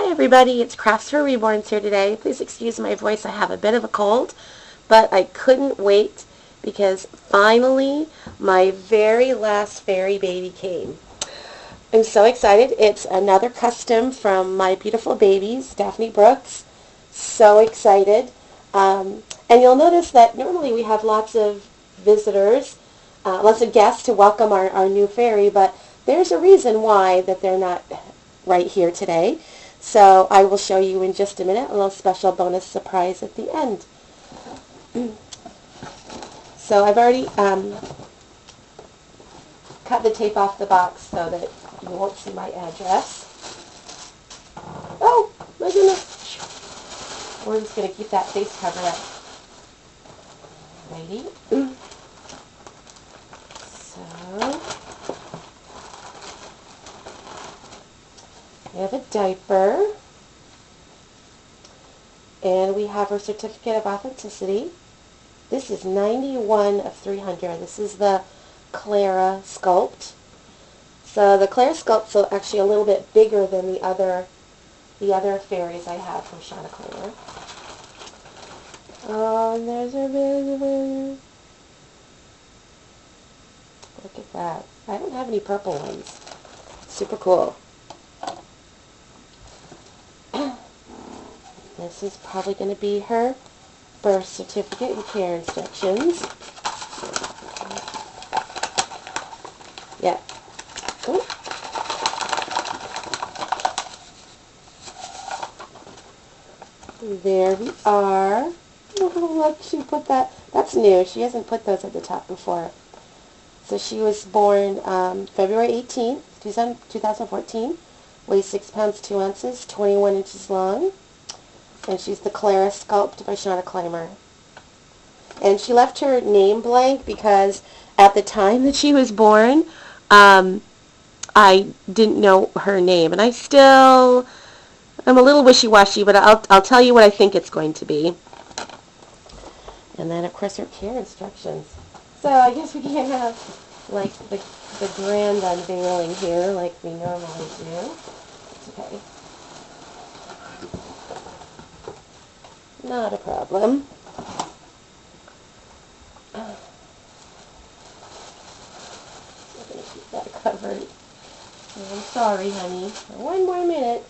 Hi everybody, it's Crafts for Reborns here today. Please excuse my voice, I have a bit of a cold, but I couldn't wait because finally my very last fairy baby came. I'm so excited. It's another custom from my beautiful babies, Daphne Brooks. So excited. And you'll notice that normally we have lots of visitors, lots of guests to welcome our new fairy, but there's a reason why that they're not right here today. So I will show you in just a minute a little special bonus surprise at the end. So I've already cut the tape off the box so that you won't see my address. Oh, my goodness. We're just going to keep that face cover up. Ready? So, we have a diaper. And we have our certificate of authenticity. This is 91 of 300. This is the Clara sculpt. So the Clara sculpt's actually a little bit bigger than the other fairies I have from Claire. Oh, and there's our baby. Look at that. I don't have any purple ones. Super cool. This is probably going to be her birth certificate and care instructions. Yeah. Ooh. There we are. Oh, look, she put that. That's new. She hasn't put those at the top before. So she was born February 18th, 2014. Weighs 6 pounds 2 ounces, 21 inches long. And she's the Clara sculpt by Clara. And she left her name blank because at the time that she was born, I didn't know her name. And I'm a little wishy-washy, but I'll tell you what I think it's going to be. And then, of course, her care instructions. So I guess we can't have, like, the grand unveiling here like we normally do. It's okay. Not a problem. I'm going to keep that covered. I'm sorry, honey. One more minute.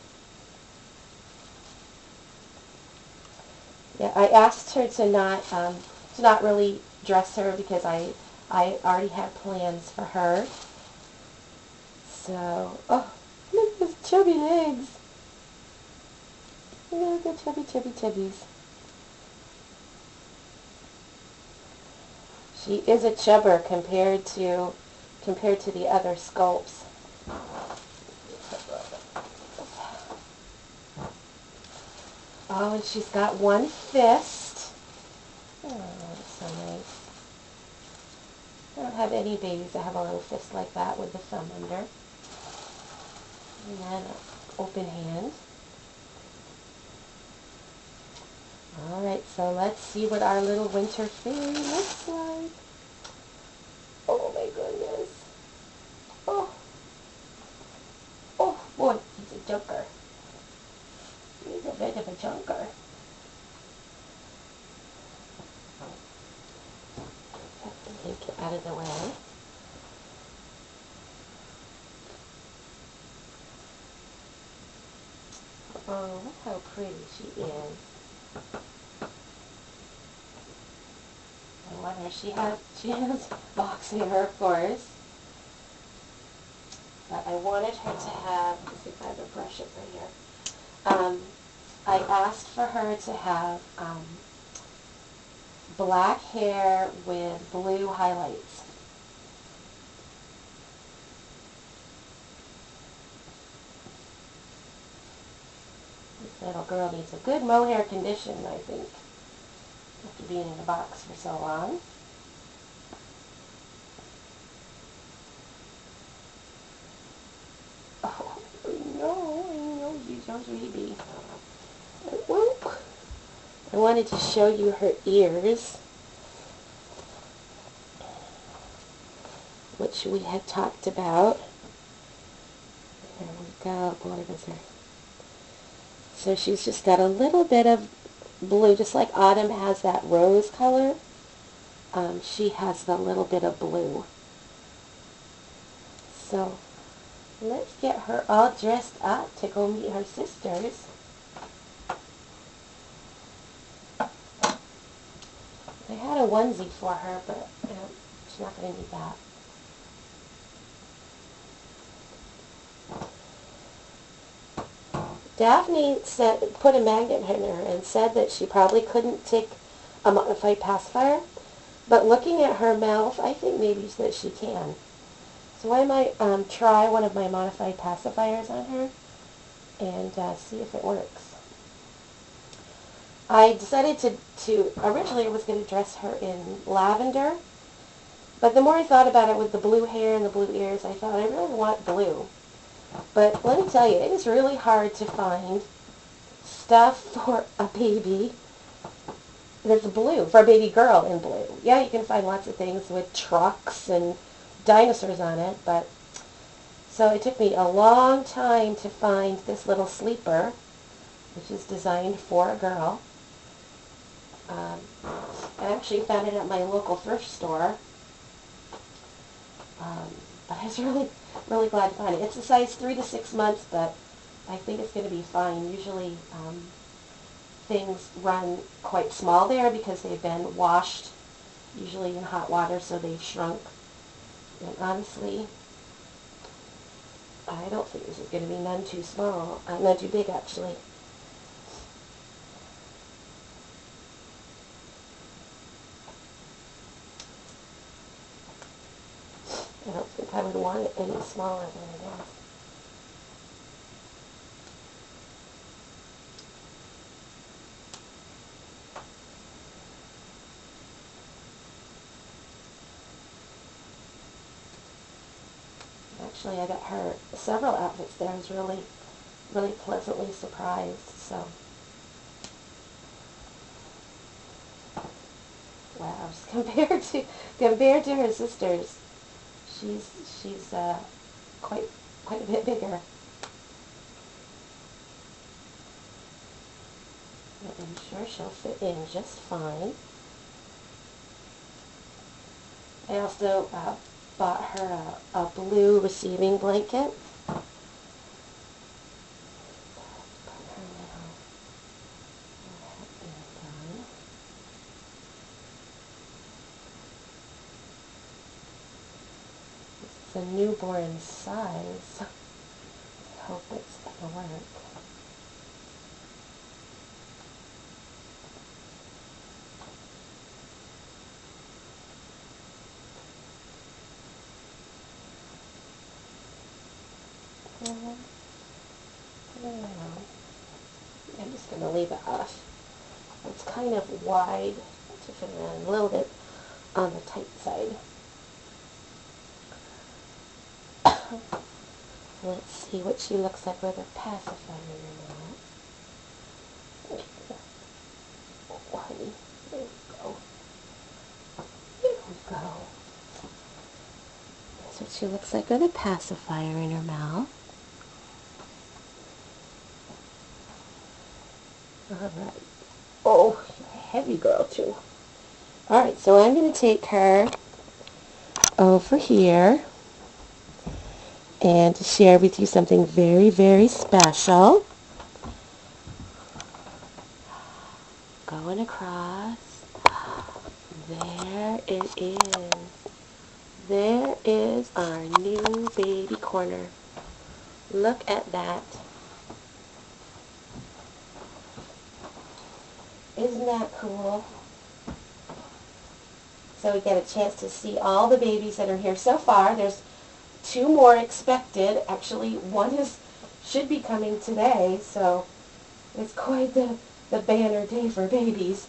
Yeah, I asked her to not really dress her because I already had plans for her. So, oh, look at those chubby legs. Look at the chubbies. She is a chubber compared to the other sculpts. Oh, and she's got one fist. Oh, that's so nice. I don't have any babies that have a little fist like that with the thumb under. And then an open hand. Alright, so let's see what our little winter fairy looks like. Oh my goodness. Oh. Oh boy, he's a junker. He's a bit of a junker. Get out of the way. Oh, look how pretty she is. I wonder, she has box hair, of course. But I wanted her to have, let's see if I have a brush up right here. I asked for her to have black hair with blue highlights. This little girl needs a good mohair condition, I think, after being in a box for so long. Oh, I know, she's so sleepy. I wanted to show you her ears, which we had talked about. There we go. Boy, those are So she's just got a little bit of blue, just like Autumn has that rose color. She has the little bit of blue. So let's get her all dressed up to go meet her sisters. I had a onesie for her, but she's not going to need that. Daphne put a magnet in her and said that she probably couldn't take a modified pacifier, but looking at her mouth, I think maybe that she can. So I might try one of my modified pacifiers on her and see if it works. I decided to originally I was going to dress her in lavender, but the more I thought about it with the blue hair and the blue ears, I thought I really want blue. But let me tell you, it is really hard to find stuff for a baby that's blue, for a baby girl in blue. Yeah, you can find lots of things with trucks and dinosaurs on it, but so it took me a long time to find this little sleeper, which is designed for a girl. I actually found it at my local thrift store. But I was really glad to find it. It's a size 3 to 6 months, but I think it's going to be fine. Usually things run quite small there because they've been washed, usually in hot water, so they've shrunk. And honestly, I don't think this is going to be none too small, none too big actually. I don't think I would want it any smaller than it is. Actually, I got her several outfits there. I was really pleasantly surprised. So, wow, just compared to her sisters, she's quite a bit bigger. I'm sure she'll fit in just fine. I also bought her a blue receiving blanket. It's a newborn size. I hope it's going to work. I'm just going to leave it off. It's kind of wide to fit in, a little bit on the tight side. Let's see what she looks like with her pacifier in her mouth. Oh, honey, there we go. There we go. That's what she looks like with a pacifier in her mouth. Alright. Oh, you're a heavy girl too. Alright, so I'm going to take her over here and to share with you something very special. Going across. There it is. There is our new baby corner. Look at that. Isn't that cool? So we get a chance to see all the babies that are here so far. There's 2 more expected. Actually, one should be coming today, so it's quite the banner day for babies.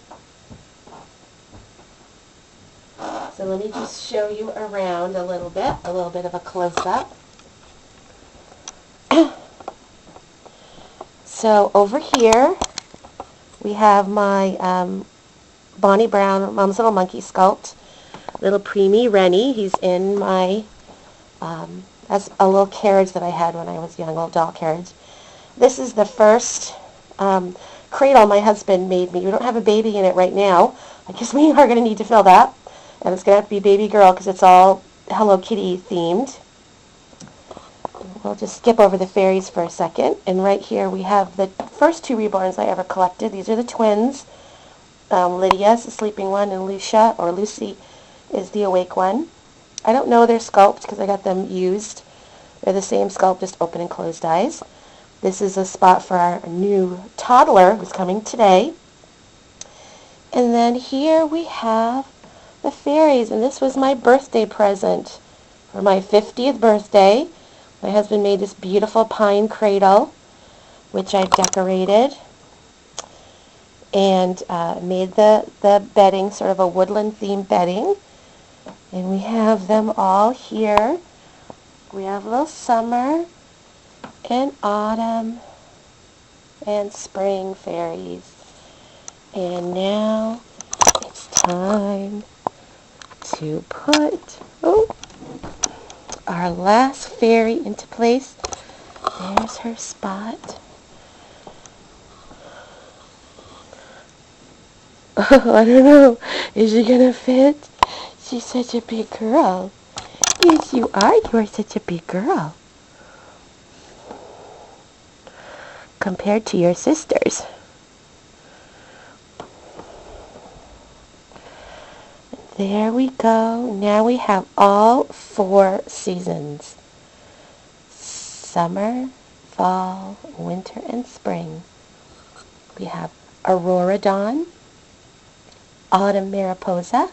So let me just show you around a little bit of a close-up. So over here, we have my Bonnie Brown Mom's Little Monkey sculpt, little preemie Rennie. He's in my, that's a little carriage that I had when I was young, a little doll carriage. This is the first cradle my husband made me. We don't have a baby in it right now. I guess we are going to need to fill that. And it's going to have to be baby girl because it's all Hello Kitty themed. We'll just skip over the fairies for a second. And right here we have the first two Reborns I ever collected. These are the twins. Lydia is the sleeping one, and Lucy is the awake one. I don't know their sculpt because I got them used. They're the same sculpt, just open and closed eyes. This is a spot for our new toddler who's coming today. And then here we have the fairies, and this was my birthday present for my 50th birthday. My husband made this beautiful pine cradle, which I've decorated, and made the bedding, sort of a woodland-themed bedding. And we have them all here. We have a little summer and autumn and spring fairies. And now it's time to put our last fairy into place. There's her spot. Oh, I don't know. Is she going to fit? She's such a big girl. Yes, you are. You are such a big girl. Compared to your sisters. There we go. Now we have all 4 seasons. Summer, fall, winter, and spring. We have Aurora Dawn, Autumn Mariposa,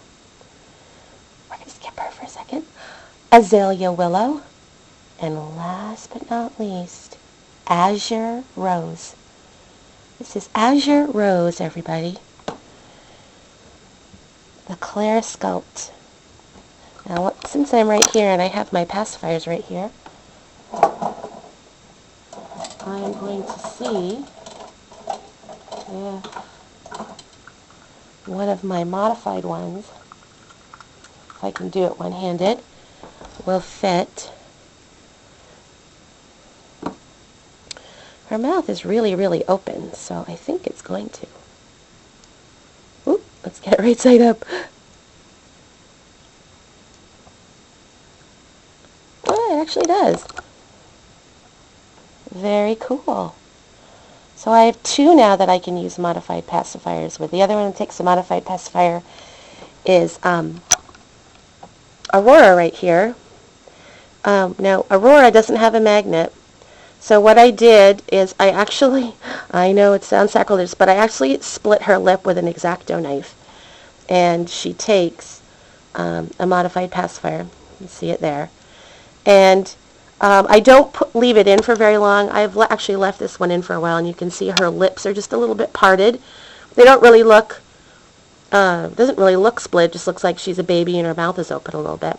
we're going to skip her for a second, Azalea Willow, and last but not least, Azure Rose. This is Azure Rose, everybody. The Clara sculpt. Now, since I'm right here and I have my pacifiers right here, I'm going to see if one of my modified ones, if I can do it one-handed, will fit. Her mouth is really, really open, so I think it's going to. Oop, let's get it right side up. Oh, it actually does. Very cool. So I have 2 now that I can use modified pacifiers with. The other one that takes a modified pacifier is Aurora right here. Now, Aurora doesn't have a magnet. So what I did is I know it sounds sacrilegious, but I actually split her lip with an X-Acto knife. And she takes a modified pacifier. You see it there. And I don't leave it in for very long. I've actually left this one in for a while, and you can see her lips are just a little bit parted. They don't really look, doesn't really look split. It just looks like she's a baby and her mouth is open a little bit.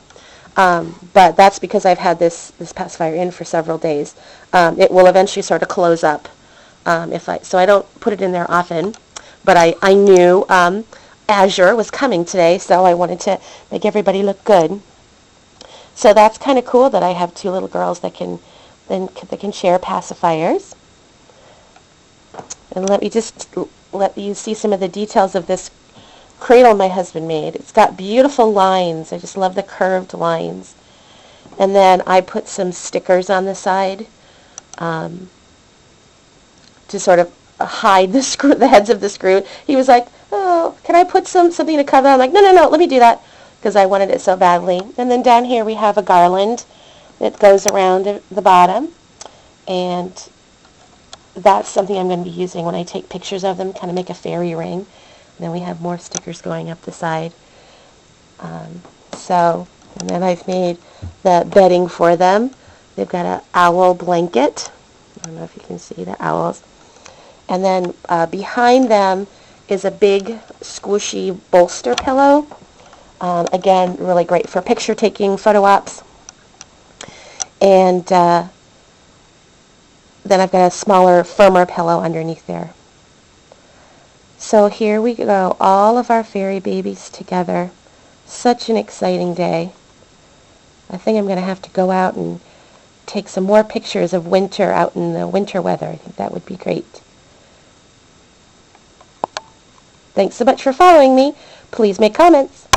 But that's because I've had this pacifier in for several days. It will eventually sort of close up so I don't put it in there often. But I knew Azure was coming today, so I wanted to make everybody look good. So that's kind of cool that I have 2 little girls that can share pacifiers. And let me just let you see some of the details of this cradle my husband made. It's got beautiful lines. I just love the curved lines. And then I put some stickers on the side to sort of hide the heads of the screw. He was like, "Oh, can I put something to cover?" I'm like, no, let me do that, because I wanted it so badly. And then down here we have a garland that goes around the bottom, and that's something I'm going to be using when I take pictures of them, kind of make a fairy ring. And then we have more stickers going up the side. And then I've made the bedding for them. They've got an owl blanket. I don't know if you can see the owls. And then behind them is a big squishy bolster pillow. Again, really great for picture taking, photo ops. And then I've got a smaller, firmer pillow underneath there. So here we go, all of our fairy babies together. Such an exciting day. I think I'm going to have to go out and take some more pictures of winter out in the winter weather. I think that would be great. Thanks so much for following me. Please make comments.